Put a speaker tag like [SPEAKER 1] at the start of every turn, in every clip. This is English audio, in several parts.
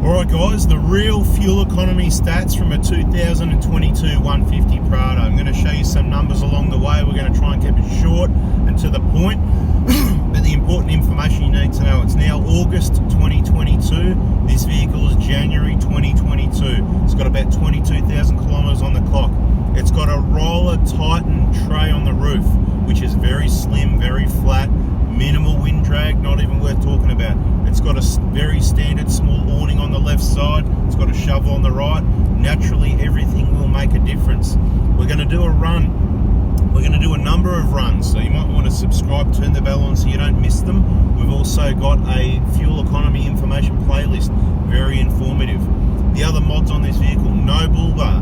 [SPEAKER 1] Alright guys, the real fuel economy stats from a 2022 150 Prado. I'm going to show you some numbers along the way. We're going to try and keep it short and to the point. But the important information you need to know, it's now August 2022. This vehicle is January 2022. It's got about 22,000 kilometres on the clock. It's got a Roller Titan tray on the roof, which is very slim, very flat, minimal wind drag, not even worth talking about. It's got a very standard small awning on the left side. It's got a shovel on the right. Naturally, everything will make a difference. We're going to do a run. We're going to do a number of runs, so you might want to subscribe, turn the bell on so you don't miss them. We've also got a fuel economy information playlist, very informative. The other mods on this vehicle, no bull bar,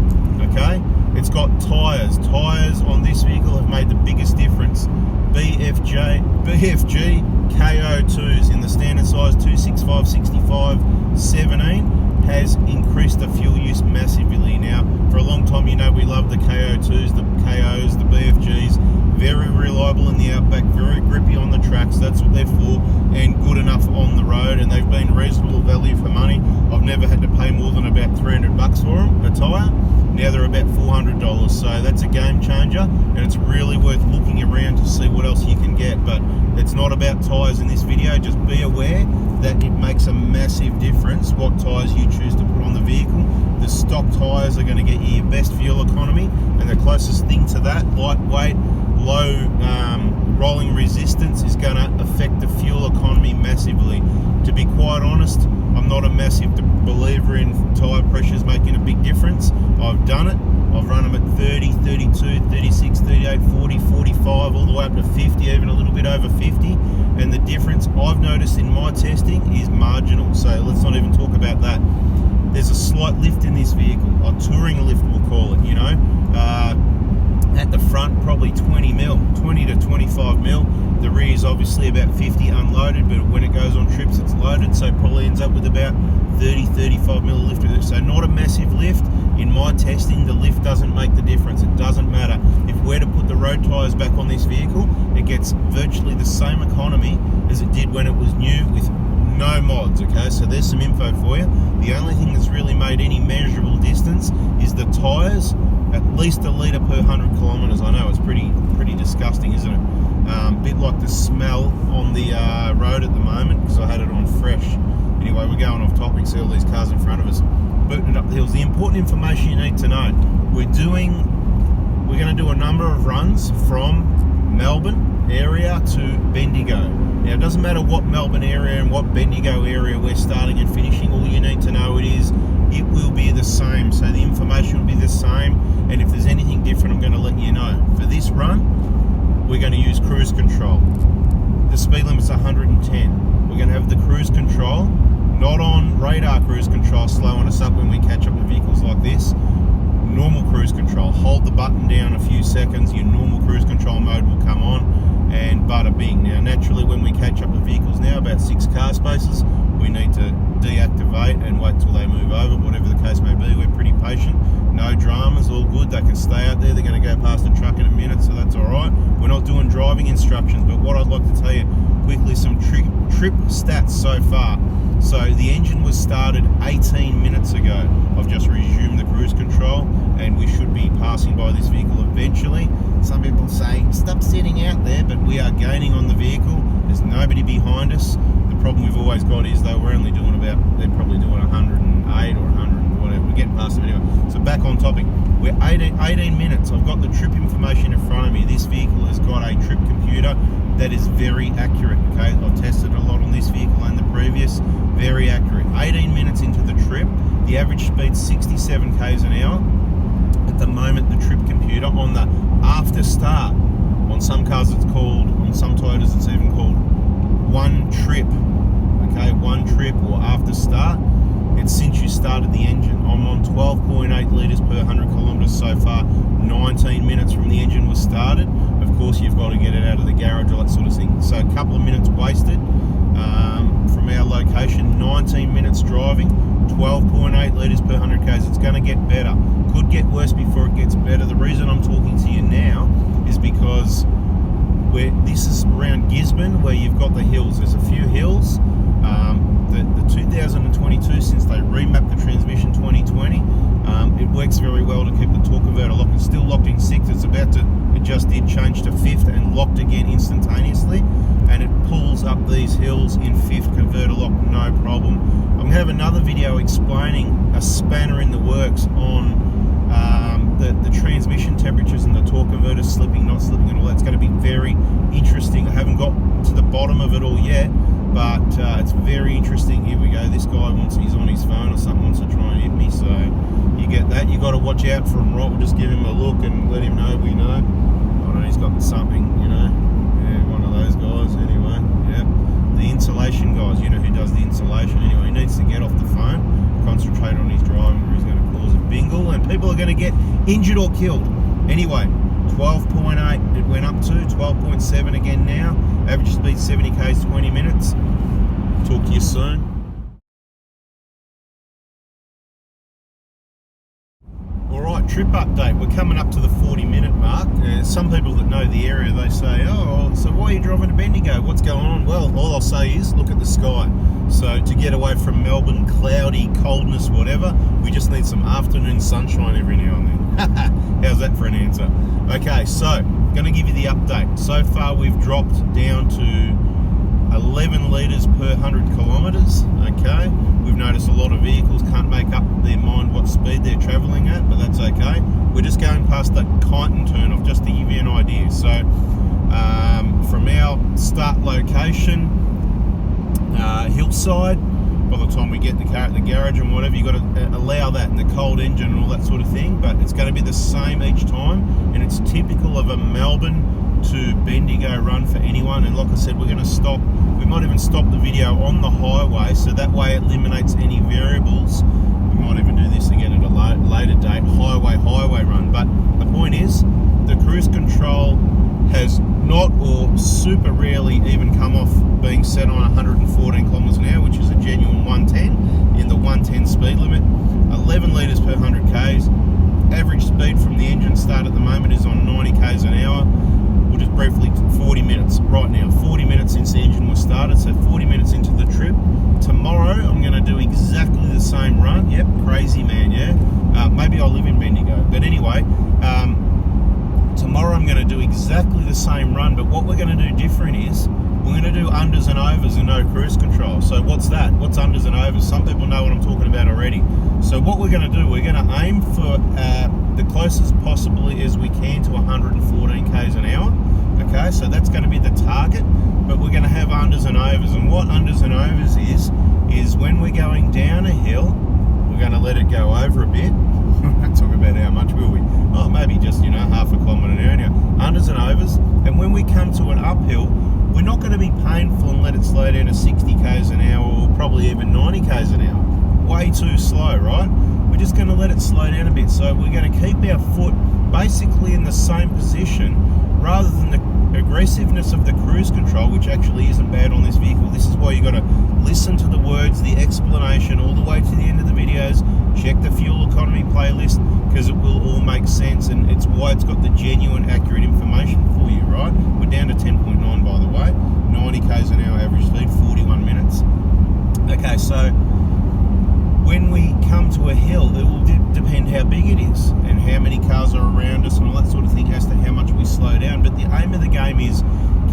[SPEAKER 1] okay? It's got tyres. Tyres on this vehicle have made the biggest difference. BFG KO2s in the standard size 265, 65, 17 has increased the fuel use massively. Now, for a long time, you know, we love the KO2s, the KOs, the BFGs. Very reliable in the outback, very grippy on the tracks. That's what they're for, and good enough on the road. And they've been reasonable value for money. I've never had to pay more than about $300 for them, a tyre. Now they're about $400, so that's a game changer, and it's really worth looking around to see what else you can get. But it's not about tyres in this video. Just be aware that it makes a massive difference what tyres you choose to put on the vehicle. The stock tyres are going to get you your best fuel economy, and the closest thing to that, lightweight, low rolling resistance, is going to affect the fuel economy massively. To be quite honest, I'm not a massive believer in tyre pressures making a big difference. I've done it. I've run them at 30, 32, 36, 38, 40, 45, all the way up to 50, even a little bit over 50. And the difference I've noticed in my testing is marginal. So let's not even talk about that. There's a slight lift in this vehicle, a touring lift we'll call it, you know. At the front, probably 20 to 25 mil. The rear is obviously about 50 unloaded, but when it goes on trips, it's loaded, so it probably ends up with about 30, 35 mil lift. So not a massive lift. In my testing, the lift doesn't make the difference. It doesn't matter. If we're to put the road tyres back on this vehicle, it gets virtually the same economy as it did when it was new with no mods, okay? So there's some info for you. The only thing that's really made any measurable distance is the tyres, at least a litre per 100 kilometres. I know it's pretty disgusting, isn't it? Bit like the smell on the road at the moment because I had it on fresh. Anyway, we're going off topic. See all these cars in front of us booting it up the hills. The important information you need to know: we're going to do a number of runs from Melbourne area to Bendigo. Now, it doesn't matter what Melbourne area and what Bendigo area we're starting and finishing. All you need to know it will be the same. So the information will be the same, and if there's anything different, I'm going to let you know. For this run, we're going to use cruise control. The speed limit's 110. We're going to have the cruise control, not on radar cruise control, slowing us up when we catch up with vehicles like this. Normal cruise control. Hold the button down a few seconds, your normal cruise control mode will come on, and bada bing. Now, naturally, when we catch up with vehicles now, about 6 car spaces, we need to deactivate and wait till they move over, whatever the case may be. We're pretty patient. No dramas, all good. They can stay out there. They're going to go past the truck in a minute, so that's all right. We're not doing driving instructions, but what I'd like to tell you quickly, some trip stats so far. So the engine was started 18 minutes ago. I've just resumed the cruise control, and we should be passing by this vehicle eventually. Some people say, stop sitting out there, but we are gaining on the vehicle. There's nobody behind us. The problem we've always got is, though, we're only doing they're probably doing 108 or 100, whatever. We're getting past it anyway. So back on topic. We're 18 minutes. I've got the trip information in front of me. This vehicle has got a trip computer that is very accurate, okay? I've tested a lot on this vehicle and the previous. Very accurate. 18 minutes into the trip, the average speed's 67 k's an hour. At the moment, the trip computer on the after start, on some cars it's called, on some Toyotas it's even called one trip, okay? One trip or after start. It's since you started the engine. I'm on 12.8 litres per 100 kilometres so far, 19 minutes from the engine was started. Of course, you've got to get it out of the garage, all that sort of thing. So a couple of minutes wasted from our location, 19 minutes driving, 12.8 litres per 100 k's. It's going to get better. Could get worse before it gets better. The reason I'm talking to you now is because this is around Gisborne, where you've got the hills. There's a few hills. The 2022, since they remapped the transmission 2020. It works very well to keep the torque converter locked. It's still locked in 6th. It just did change to 5th and locked again instantaneously, and it pulls up these hills in 5th converter lock, no problem. I'm going to have another video explaining a spanner in the works on the transmission temperatures and the torque converter slipping, not slipping, and all that's going to be very interesting. I haven't got to the bottom of it all yet, but it's very interesting. Here we go. This guy he's on his phone or something, wants to try and hit me, so you get that. You got to watch out for him, right? We'll just give him a look and let him know we know. I don't know, he's got something, you know. Yeah, one of those guys anyway. Yeah, the insulation guys, you know who does the insulation. Anyway, he needs to get off the phone, concentrate on his driving, or he's going to cause a bingle and people are going to get injured or killed. Anyway, 12.8 it went up to 12.7 again now. Average speed 70 k's 20 minutes. Talk to you soon. Alright, trip update. We're coming up to the 40-minute mark. Some people that know the area, they say, oh, so why are you driving to Bendigo? What's going on? Well, all I'll say is look at the sky. So to get away from Melbourne, cloudy, coldness, whatever, we just need some afternoon sunshine every now and then. How's that for an answer? Okay, so going to give you the update. So far we've dropped down to 11 litres per 100 kilometres. Okay, we've noticed a lot of vehicles can't make up their mind what speed they're travelling at, but that's okay. We're just going past the Kyneton turn-off, just to give you an idea. So from our start location, Hillside, by the time we get the car at the garage and whatever, you've got to allow that and the cold engine and all that sort of thing, but it's going to be the same each time, and it's typical of a Melbourne to Bendigo run for anyone. And like I said, we're going to stop, we might even stop the video on the highway, so that way it eliminates any variables. We might even do this again at a later date, highway run. But the point is, the cruise control has not or super rarely even come off being set on 114 kilometers an hour, which is a genuine 110 in the 110 speed limit. 11 litres per 100 k's. Average speed from the engine start at the moment is on 90 k's an hour. We'll just briefly, 40 minutes right now. 40 minutes since the engine was started, so 40 minutes into the trip. Tomorrow I'm going to do exactly the same run. Yep, crazy man, yeah. Maybe I'll live in Bendigo, but anyway, tomorrow I'm going to do exactly the same run, but what we're going to do different is we're going to do unders and overs and no cruise control. So what's that? What's unders and overs? Some people know what I'm talking about already. So what we're going to do, we're going to aim for the closest possibly as we can to 114 k's an hour. Okay, so that's going to be the target, but we're going to have unders and overs. And what unders and overs is when we're going down a hill, we're going to let it go over a bit. Talk about how much will we? Oh, maybe just, you know, half a kilometre an hour now. Unders and overs. And when we come to an uphill, we're not going to be painful and let it slow down to 60 k's an hour or probably even 90 k's an hour. Way too slow, right? We're just going to let it slow down a bit. So we're going to keep our foot basically in the same position rather than the aggressiveness of the cruise control, which actually isn't bad on this vehicle. This is why you got to listen to the words, the explanation all the way to the end of the videos. Check the fuel economy playlist because it will all make sense, and it's why it's got the genuine, accurate information for you, right? We're down to 10.9 by the way, 90 k's an hour average speed, 41 minutes. Okay, so when we come to a hill, it will depend how big it is and how many cars are around us and all that sort of thing as to how much we slow down. But the aim of the game is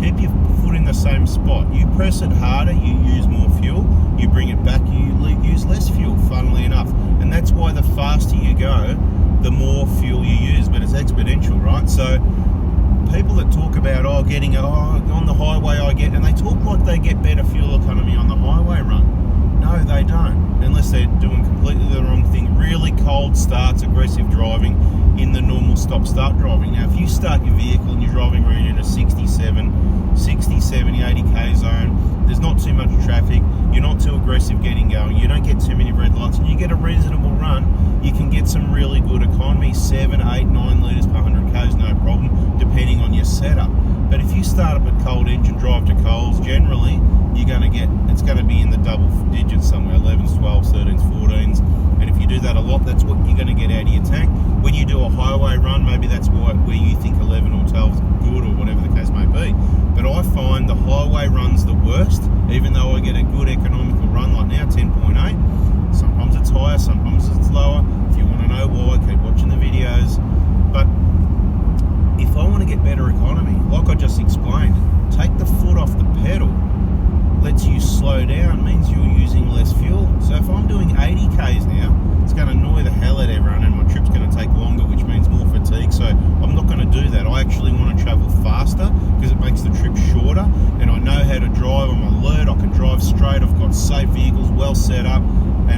[SPEAKER 1] keep your foot in the same spot. You press it harder, you use more fuel. You bring it back, you use less fuel, funnily enough. And that's why the faster you go, the more fuel you use, but it's exponential, right? So people that talk about, on the highway I get, and they talk like they get better fuel economy on the highway run. No, they don't, unless they're doing completely the wrong thing. Really cold starts, aggressive driving in the normal stop-start driving. Now, if you start your vehicle and you're driving around in a 60, 70, 80k zone, there's not too much traffic, you're not too aggressive getting going, you don't get too many red lights, and you get a reasonable run, you can get some really good economy, 7, 8, 9 litres per 100 k's, no problem, depending on your setup. But if you start up a cold engine, drive to Coles, generally, it's going to be in the double digits somewhere, 11s, 12s, 13s, 14s, and if you do that a lot, that's what you're going to get out of your tank. When you do a highway run, maybe that's where you think 11 or 12 is good, or whatever the case may be. But I find the highway run's the worst, even though I get a good economical run like now, 10.8. Sometimes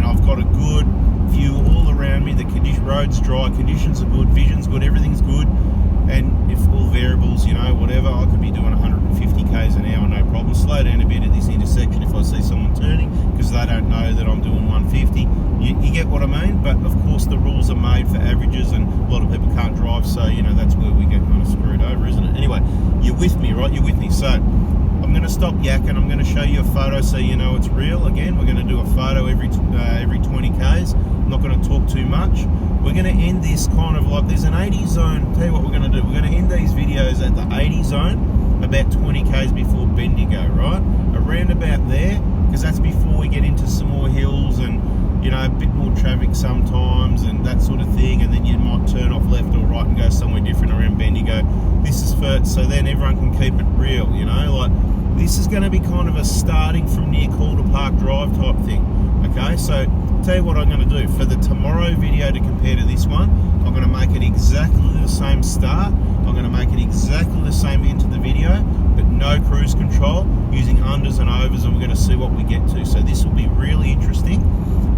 [SPEAKER 1] I've got a good view all around me. The road's dry, conditions are good, vision's good, everything's good. And if all variables, whatever, I could be doing 150 k's an hour, no problem. Slow down a bit at this intersection if I see someone turning, because they don't know that I'm doing 150. You get what I mean? But of course the rules are made for averages, and a lot of people can't drive, so that's where we get kind of screwed over, isn't it? Anyway, you're with me, right? You're with me. So I'm going to stop yakking. I'm going to show you a photo so you know it's real. Again, we're going to do a photo every 20 k's. I'm not going to talk too much. We're going to end this kind of like, there's an 80 zone. Tell you what we're going to do. We're going to end these videos at the 80 zone, about 20 k's before Bendigo, right? Around about there, because that's before we get into some more hills and a bit more traffic sometimes and that sort of thing, and then you might turn off left or right and go somewhere different around Bendigo. This is for, so then everyone can keep it real, like this is going to be kind of a starting from near Calder Park Drive type thing. Okay, so tell you what I'm going to do for the tomorrow video to compare to this one. I'm going to make it exactly the same start. I'm going to make it exactly the same end to the video, but no cruise control, using unders and overs, and we're going to see what we get to. So this will be really interesting.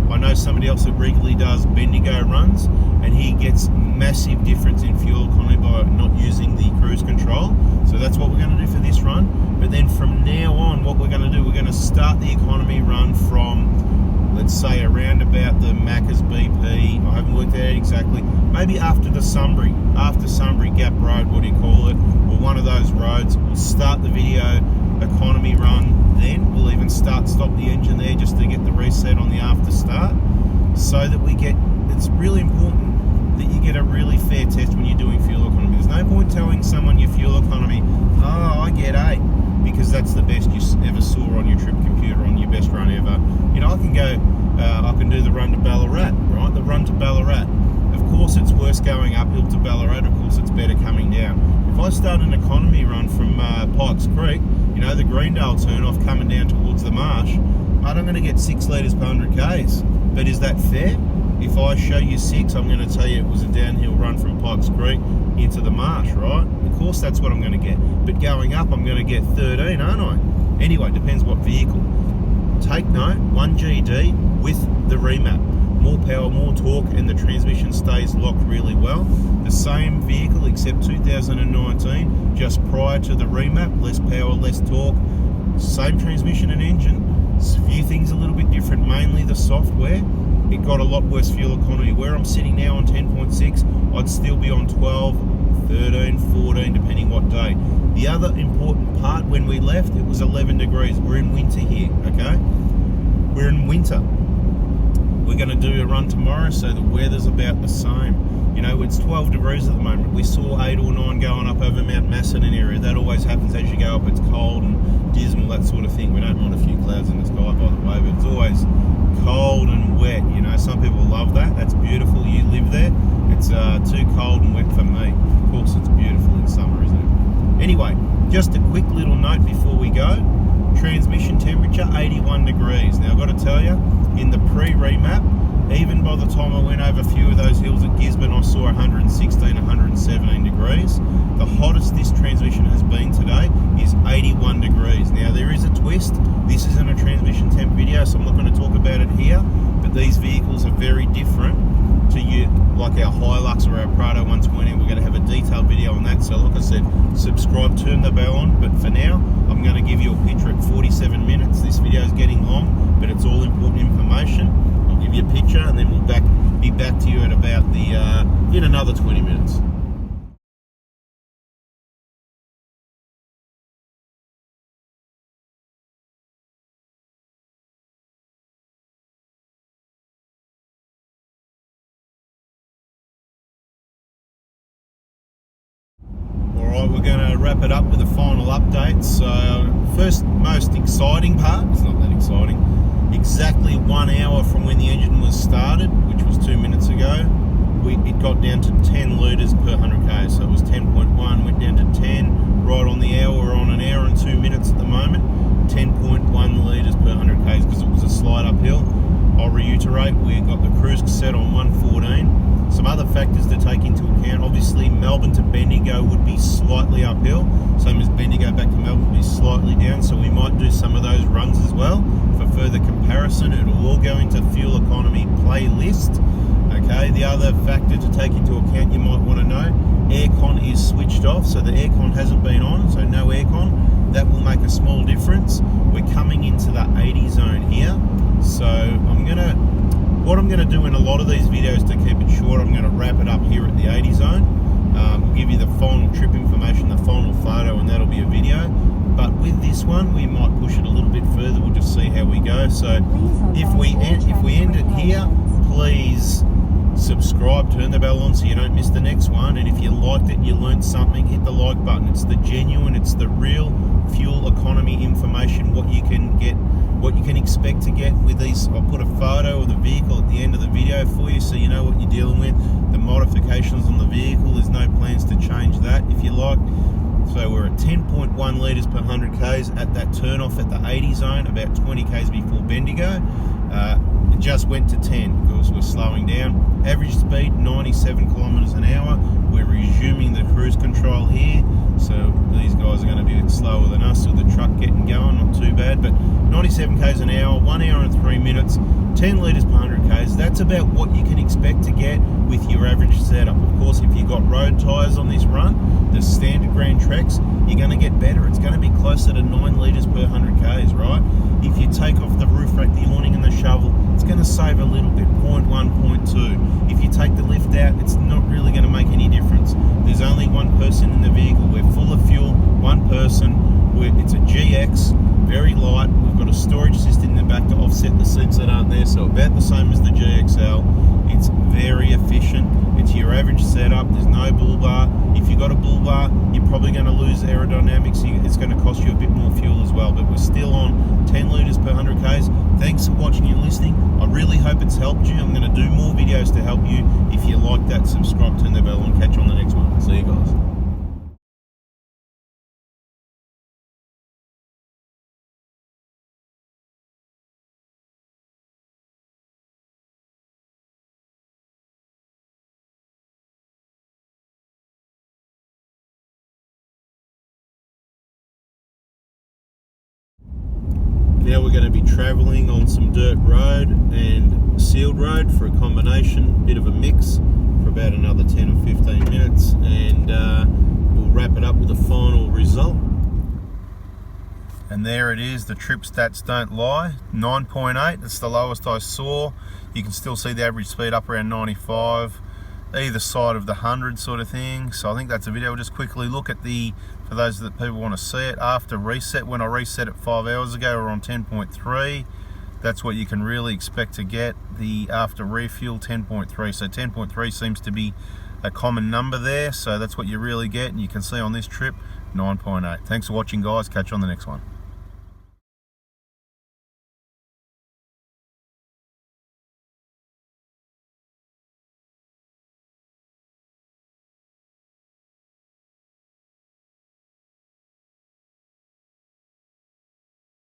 [SPEAKER 1] I know somebody else that regularly does Bendigo runs, and he gets massive difference in fuel economy by not using the cruise control. So that's what we're going to do for this run. But then from now on, what we're going to do, we're going to start the economy run from, let's say, around about the Macca's BP. I haven't worked out exactly. Maybe after the Sunbury Gap Road, what do you call it? Or one of those roads. We'll start the video economy run then. We'll even stop the engine there just to get the reset on the after start, so that we get, it's really important that you get a really fair test when you're doing fuel economy. There's no point telling someone your fuel economy, oh, I get 8, because that's the best you ever saw on your trip computer on your best run ever. I can go, I can do the run to Ballarat, right? The run to Ballarat. Of course it's worse going uphill to Ballarat, of course it's better coming down. If I start an economy run from Pikes Creek, the Greendale turn off coming down towards the marsh, I'm going to get 6 litres per 100 k's. But is that fair? If I show you 6, I'm going to tell you it was a downhill run from Pikes Creek into the marsh, right? Of course that's what I'm going to get. But going up, I'm going to get 13, aren't I? Anyway, depends what vehicle. Take note, 1GD with the remap. More power, more torque, and the transmission stays locked really well. The same vehicle except 2019, just prior to the remap, less power, less torque, same transmission and engine. A few things a little bit different, mainly the software. It got a lot worse fuel economy. Where I'm sitting now on 10.6, I'd still be on 12, 13, 14, depending what day. The other important part, when we left, it was 11 degrees. We're in winter here, okay? We're in winter. We're going to do a run tomorrow, so the weather's about the same. It's 12 degrees at the moment. We saw 8 or 9 going up over Mount Macedon area. That always happens as you go up. It's cold and dismal, that sort of thing. We don't mind a few clouds in the sky, by the way, but it's always cold and wet. Some people love that. That's beautiful. You live there. It's too cold and wet for me. Of course, it's beautiful in summer, isn't it? Anyway, just a quick little note before we go. Transmission temperature, 81 degrees. Now, I've got to tell you, in the pre-remap, even by the time I went over a few of those hills at Gisborne, I saw 116, 117 degrees. The hottest this transmission has been today is 81 degrees. Now, there is a twist. This isn't a transmission temp video, so I'm not going to talk about it here, but these vehicles are very different to you, like our Hilux or our Prado 120. We're going to have a detailed video on that. So like I said, subscribe, turn the bell on. But for now, I'm going to give you a picture at 47 minutes. This video is getting long, but it's all important information. I'll give you a picture, and then we'll be back to you at about in another 20 minutes. Alright, we're going to wrap it up with a final update. So, first most exciting part, it's not that exciting, exactly 1 hour from when the engine was started, which was 2 minutes ago, it got down to 10 litres per 100k. So it was 10.1, went down to 10, right on the hour. We're on an hour and 2 minutes at the moment, 10.1 litres per 100k because it was a slight uphill. I'll reiterate, we got the cruise set on 114. Some other factors to take into account, obviously Melbourne to Bendigo would be slightly uphill, same as Bendigo back to Melbourne would be slightly down, so we might do some of those runs as well for further comparison. It'll all go into fuel economy playlist. Okay, the other factor to take into account you might want to know, aircon is switched off, so the aircon hasn't been on, so no aircon. That will make a small difference. We're coming into the 80 zone here, so what I'm gonna do in a lot of these videos to keep it short, I'm gonna wrap it up here at the 80 zone. We'll give you the final trip information, the final photo, and that'll be a video. But with this one, we might push it a little bit further. We'll just see how we go. So if we end it here, please subscribe, turn the bell on so you don't miss the next one. And if you liked it, you learned something, hit the like button. It's the genuine, it's the real fuel economy information, what you can get, what you can expect to get with these. I'll put a photo of the vehicle at the end of the video for you so you know what you're dealing with. The modifications on the vehicle, there's no plans to change that if you like. So we're at 10.1 litres per 100 k's at that turn off at the 80 zone, about 20 k's before Bendigo. It just went to 10 because we're slowing down. Average speed 97 kilometres an hour. We're resuming the cruise control here, so these guys are going to be a bit slower than us with the truck getting going, not too bad, but 97 k's an hour, 1 hour and 3 minutes, 10 litres per 100 k's. That's about what you can expect to get with your average setup. Of course, if you've got road tyres on this run, the standard Grand Treks, you're going to get better. It's going to be closer to 9 litres per 100 k's, right? If you take off the roof rack, the awning and the shovel, it's going to save a little bit, 0.1, 0.2. If you take the lift out, it's not really going to make any difference. There's only one person in the vehicle. We're full of fuel, one person. It's a GX, very light. We've got a storage system in the back to offset the seats that aren't there, so about the same as the GXL. It's very efficient. It's your average setup. There's no bull bar. If you've got a bull bar, you're probably going to lose aerodynamics. It's going to cost you a bit more fuel as well, but we're still on 10 litres per 100 k's. Thanks for watching and listening. I really hope it's helped you. I'm going to do more videos to help you. If you like that, subscribe, turn the bell on, catch you on the next one. See you guys. Now we're going to be travelling on some dirt road and sealed road for a combination, bit of a mix, for about another 10 or 15 minutes, and we'll wrap it up with a final result. And there it is, the trip stats don't lie, 9.8, it's the lowest I saw. You can still see the average speed up around 95, either side of the 100 sort of thing. So I think that's a video. We'll just quickly look at the, for those that people want to see it, after reset. When I reset it 5 hours ago, we're on 10.3. That's what you can really expect to get. The after refuel, 10.3. So 10.3 seems to be a common number there. So that's what you really get. And you can see on this trip, 9.8. Thanks for watching, guys. Catch you on the next one.